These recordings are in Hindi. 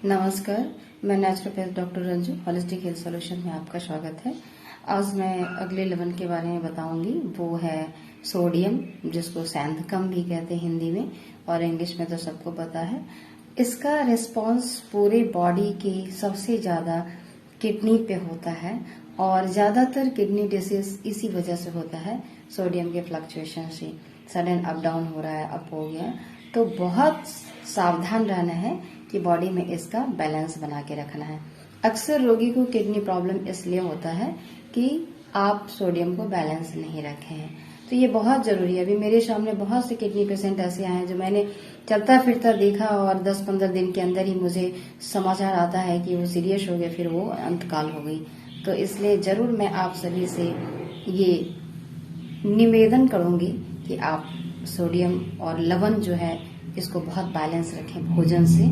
नमस्कार, मैं naturopath doctor Ranju holistic health solution में आपका स्वागत है। आज मैं अगले लेवन के बारे में बताऊंगी। वो है सोडियम, जिसको सैंधकम भी कहते हैं हिंदी में, और इंग्लिश में तो सबको पता है। इसका रिस्पॉन्स पूरे बॉडी की सबसे ज्यादा किडनी पे होता है और ज्यादातर किडनी डिसीज इसी वजह से होता है, सोडियम के फ्लक्चुएशन से। सडन अप डाउन हो रहा है, अप हो गया, तो बहुत सावधान रहना है कि बॉडी में इसका बैलेंस बना के रखना है। अक्सर रोगी को किडनी प्रॉब्लम इसलिए होता है कि आप सोडियम को बैलेंस नहीं रखे हैं, तो ये बहुत जरूरी है। अभी मेरे सामने बहुत से किडनी पेशेंट ऐसे आए हैं जो मैंने चलता फिरता देखा और 10-15 दिन के अंदर ही मुझे समाचार आता है कि वो सीरियस हो गए, फिर वो अंतकाल हो गई। तो इसलिए जरूर मैं आप सभी से ये निवेदन करूंगी कि आप सोडियम और लवण जो है इसको बहुत बैलेंस रखें भोजन से।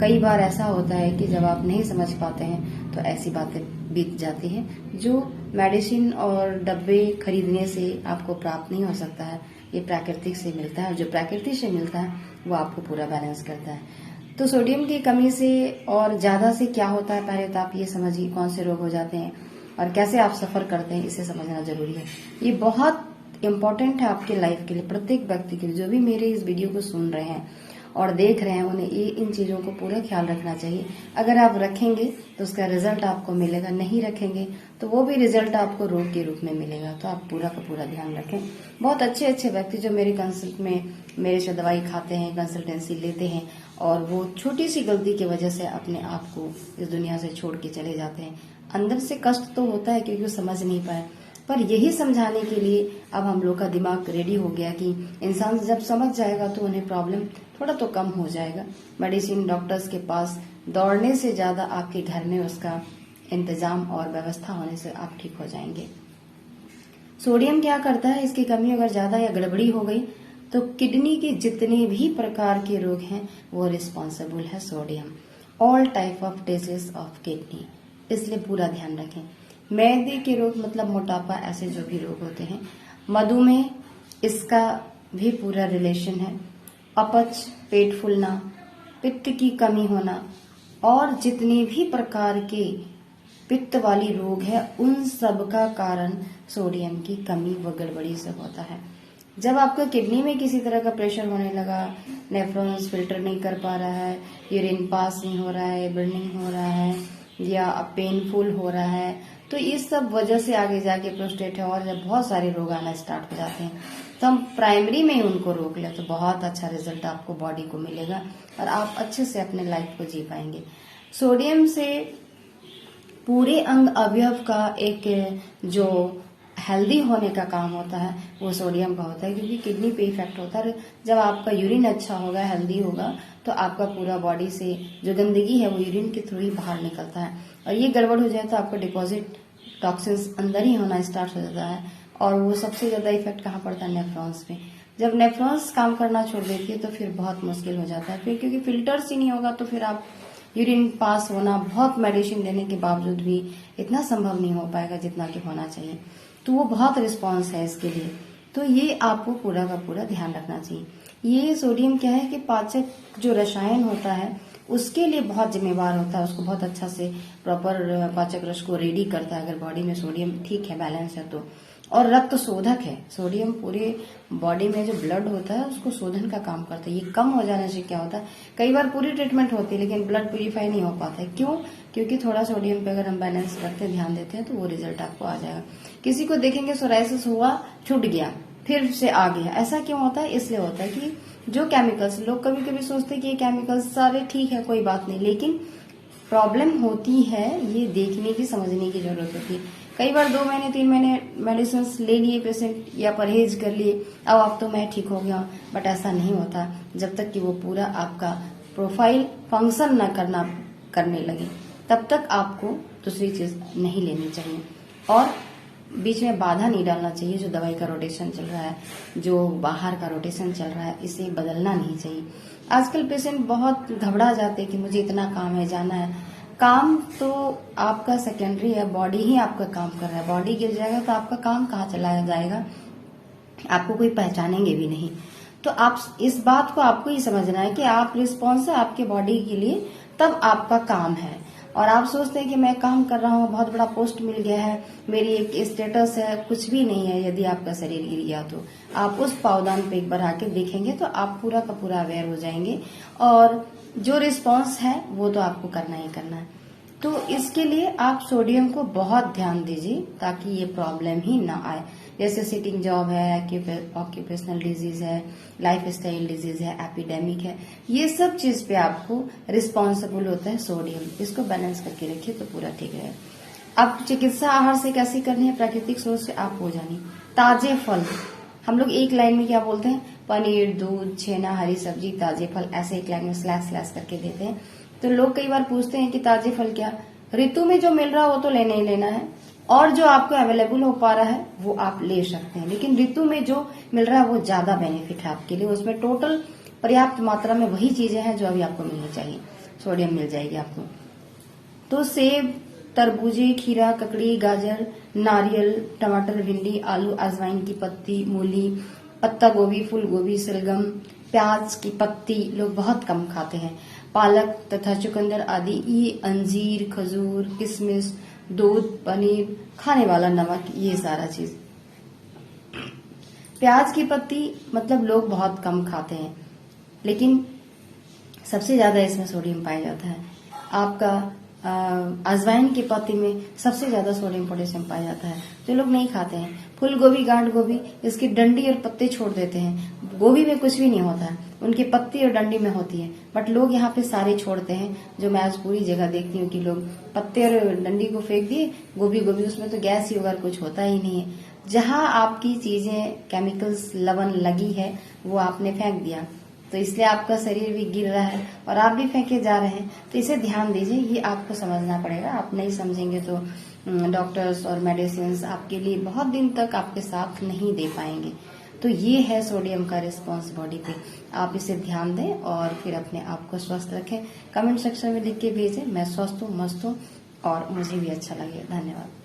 कई बार ऐसा होता है कि जब आप नहीं समझ पाते हैं तो ऐसी बातें बीत जाती हैं जो मेडिसिन और डब्बे खरीदने से आपको प्राप्त नहीं हो सकता है। ये प्राकृतिक से मिलता है, जो प्राकृतिक से मिलता है वो आपको पूरा बैलेंस करता है। तो सोडियम की कमी से और ज्यादा से क्या होता है, पहले तो आप ये समझिए कौन से रोग हो जाते हैं और कैसे आप सफर करते हैं, इसे समझना जरूरी है। ये बहुत इम्पोर्टेंट है आपके लाइफ के लिए, प्रत्येक व्यक्ति के लिए। जो भी मेरे इस वीडियो को सुन रहे हैं और देख रहे हैं, उन्हें ये इन चीजों को पूरा ख्याल रखना चाहिए। अगर आप रखेंगे तो उसका रिजल्ट आपको मिलेगा, नहीं रखेंगे तो वो भी रिजल्ट आपको रोग के रूप में मिलेगा। तो आप पूरा का पूरा ध्यान रखें। बहुत अच्छे अच्छे व्यक्ति जो मेरे कंसल्ट में मेरे से दवाई खाते हैं, कंसल्टेंसी लेते हैं, और वो छोटी सी गलती की वजह से अपने आप को इस दुनिया से छोड़ के चले जाते हैं। अंदर से कष्ट तो होता है क्योंकि वो समझ नहीं पाए, पर यही समझाने के लिए अब हम लोग का दिमाग रेडी हो गया कि इंसान जब समझ जाएगा तो उन्हें प्रॉब्लम थोड़ा तो कम हो जाएगा। मेडिसिन डॉक्टर्स के पास दौड़ने से ज्यादा आपके घर में उसका इंतजाम और व्यवस्था होने से आप ठीक हो जाएंगे। सोडियम क्या करता है, इसकी कमी अगर ज्यादा या गड़बड़ी हो गई तो किडनी के जितने भी प्रकार के रोग हैं वो रिस्पॉन्सिबल है sodium. All type of disease of kidney, इसलिए पूरा ध्यान रखें। मैदे के रोग मतलब मोटापा, ऐसे जो भी रोग होते हैं, मधुमेह, इसका भी पूरा रिलेशन है। अपच, पेट फूलना, पित्त की कमी होना, और जितने भी प्रकार के पित्त वाली रोग है उन सब का कारण सोडियम की कमी व गड़बड़ी से होता है। जब आपका किडनी में किसी तरह का प्रेशर होने लगा, नेफ्रॉन्स फिल्टर नहीं कर पा रहा है, यूरिन पास नहीं हो रहा है, ब्लीडिंग हो रहा है, या पेनफुल हो रहा है, तो इस सब वजह से आगे जाके प्रोस्टेट है और जब बहुत सारे रोग आना स्टार्ट हो जाते हैं, तो हम प्राइमरी में ही उनको रोक ले तो बहुत अच्छा रिजल्ट आपको बॉडी को मिलेगा और आप अच्छे से अपने लाइफ को जी पाएंगे। सोडियम से पूरे अंग अवयव का एक जो हेल्दी होने का काम होता है वो सोडियम का होता है, क्योंकि किडनी पे इफेक्ट होता है। जब आपका यूरिन अच्छा होगा, हेल्दी होगा, तो आपका पूरा बॉडी से जो गंदगी है वो यूरिन के थ्रू ही बाहर निकलता है, और ये गड़बड़ हो जाए तो आपको डिपॉजिट टॉक्सिन्स अंदर ही होना स्टार्ट हो जाता है। और वो सबसे ज्यादा इफेक्ट कहाँ पड़ता है, नेफ्रॉन्स पे। जब नेफ्रॉन्स काम करना छोड़ देती है तो फिर बहुत मुश्किल हो जाता है, फिर क्योंकि फिल्टर्स ही नहीं होगा तो फिर आप यूरिन पास होना, बहुत मेडिसिन देने के बावजूद भी इतना संभव नहीं हो पाएगा जितना कि होना चाहिए। तो वो बहुत रिस्पॉन्स है इसके लिए, तो ये आपको पूरा का पूरा ध्यान रखना चाहिए। ये सोडियम क्या है कि पाचक जो रसायन होता है उसके लिए बहुत जिम्मेवार होता है, उसको बहुत अच्छा से प्रॉपर पाचक रस को रेडी करता है अगर बॉडी में सोडियम ठीक है, बैलेंस है तो। और रक्त शोधक है सोडियम, पूरे बॉडी में जो ब्लड होता है उसको शोधन का काम करता है। ये कम हो जाने से क्या होता है, कई बार पूरी ट्रीटमेंट होती है लेकिन ब्लड प्यूरिफाई नहीं हो पाता है। क्यों? क्योंकि थोड़ा सोडियम पे अगर हम बैलेंस रखते ध्यान देते हैं तो वो रिजल्ट आपको आ जाएगा। किसी को देखेंगे सोराइसिस हुआ, छूट गया, फिर से आ गया, ऐसा क्यों होता है? इसलिए होता है कि जो केमिकल्स, लोग कभी कभी सोचते हैं कि ये केमिकल्स सारे ठीक है, कोई बात नहीं, लेकिन प्रॉब्लम होती है, ये देखने की, समझने की जरूरत होती है। कई बार 2 महीने 3 महीने मेडिसिन ले लिए पेशेंट या परहेज कर लिए, अब तो मैं ठीक हो गया, बट ऐसा नहीं होता जब तक कि वो पूरा आपका प्रोफाइल फंक्शन न करने लगे, तब तक आपको दूसरी चीज नहीं लेनी चाहिए और बीच में बाधा नहीं डालना चाहिए। जो दवाई का रोटेशन चल रहा है, जो बाहर का रोटेशन चल रहा है, इसे बदलना नहीं चाहिए। आजकल पेशेंट बहुत घबरा जाते हैं कि मुझे इतना काम है, जाना है। काम तो आपका सेकेंडरी है, बॉडी ही आपका काम कर रहा है। बॉडी गिर जाएगा तो आपका काम कहाँ चला जाएगा, आपको कोई पहचानेंगे भी नहीं। तो आप इस बात को आपको ही समझना है कि आप रिस्पॉन्स है आपके बॉडी के लिए तब आपका काम है। और आप सोचते हैं कि मैं काम कर रहा हूँ, बहुत बड़ा पोस्ट मिल गया है, मेरी एक स्टेटस है, कुछ भी नहीं है। यदि आपका शरीर गिर गया तो आप उस पावदान पे एक बार आके देखेंगे तो आप पूरा का पूरा अवेयर हो जाएंगे, और जो रिस्पॉन्स है वो तो आपको करना ही करना है। तो इसके लिए आप सोडियम को बहुत ध्यान दीजिए ताकि ये प्रॉब्लम ही ना आए। जैसे सिटिंग जॉब है, ऑक्यूपेशनल डिजीज है, लाइफ स्टाइल डिजीज है, एपिडेमिक है, ये सब चीज पे आपको रिस्पॉन्सिबल होता है सोडियम। इसको बैलेंस करके रखिए तो पूरा ठीक है। अब चिकित्सा आहार से कैसी करनी है, प्राकृतिक स्रोत से आप हो जानी। ताजे फल, हम लोग एक लाइन में क्या बोलते हैं, पनीर, दूध, छेना, हरी सब्जी, ताजे फल, ऐसे एक लाइन में स्लैश स्लैश करके देते हैं। तो लोग कई बार पूछते हैं कि ताजे फल क्या, ऋतु में जो मिल रहा है वो तो लेना ही लेना है, और जो आपको अवेलेबल हो पा रहा है वो आप ले सकते हैं। लेकिन ऋतु में जो मिल रहा है वो ज्यादा बेनिफिट है आपके लिए, उसमें टोटल पर्याप्त मात्रा में वही चीजें हैं जो अभी आपको मिलनी चाहिए, सोडियम मिल जाएगी आपको। तो सेब, तरबूजे, खीरा, ककड़ी, गाजर, नारियल, टमाटर, भिंडी, आलू, अजवाइन की पत्ती, मूली, पत्ता गोभी, फूल गोभी, सलगम, प्याज की पत्ती लोग बहुत कम खाते हैं, पालक तथा चुकंदर आदि, ये अंजीर, खजूर, किशमिश, दूध, पनीर, खाने वाला नमक, ये सारा चीज। प्याज की पत्ती मतलब लोग बहुत कम खाते हैं, लेकिन सबसे ज्यादा इसमें सोडियम पाया जाता है। आपका अजवाइन की पत्ती में सबसे ज्यादा सोडियम पोटेशियम पाया जाता है, जो लोग नहीं खाते हैं। फूल गोभी, गांठ गोभी, इसकी डंडी और पत्ते छोड़ देते हैं। गोभी में कुछ भी नहीं होता है, उनकी पत्ती और डंडी में होती है, बट लोग यहाँ पे सारे छोड़ते हैं। जो मैं आज पूरी जगह देखती हूँ कि लोग पत्ते और डंडी को फेंक दिए, गोभी गोभी, उसमें तो गैस ही होगा, कुछ होता ही नहीं है। जहाँ आपकी चीजें केमिकल्स लवण लगी है वो आपने फेंक दिया, तो इसलिए आपका शरीर भी गिर रहा है और आप भी फेंके जा रहे हैं। तो इसे ध्यान दीजिए, ये आपको समझना पड़ेगा। आप नहीं समझेंगे तो डॉक्टर्स और मेडिसिन आपके लिए बहुत दिन तक आपके साथ नहीं दे पाएंगे। तो ये है सोडियम का रिस्पॉन्स बॉडी पे, आप इसे ध्यान दें और फिर अपने आप को स्वस्थ रखें। कमेंट सेक्शन में लिख के भेजें, मैं स्वस्थ हूँ, मस्त हूँ और मुझे भी अच्छा लगे। धन्यवाद।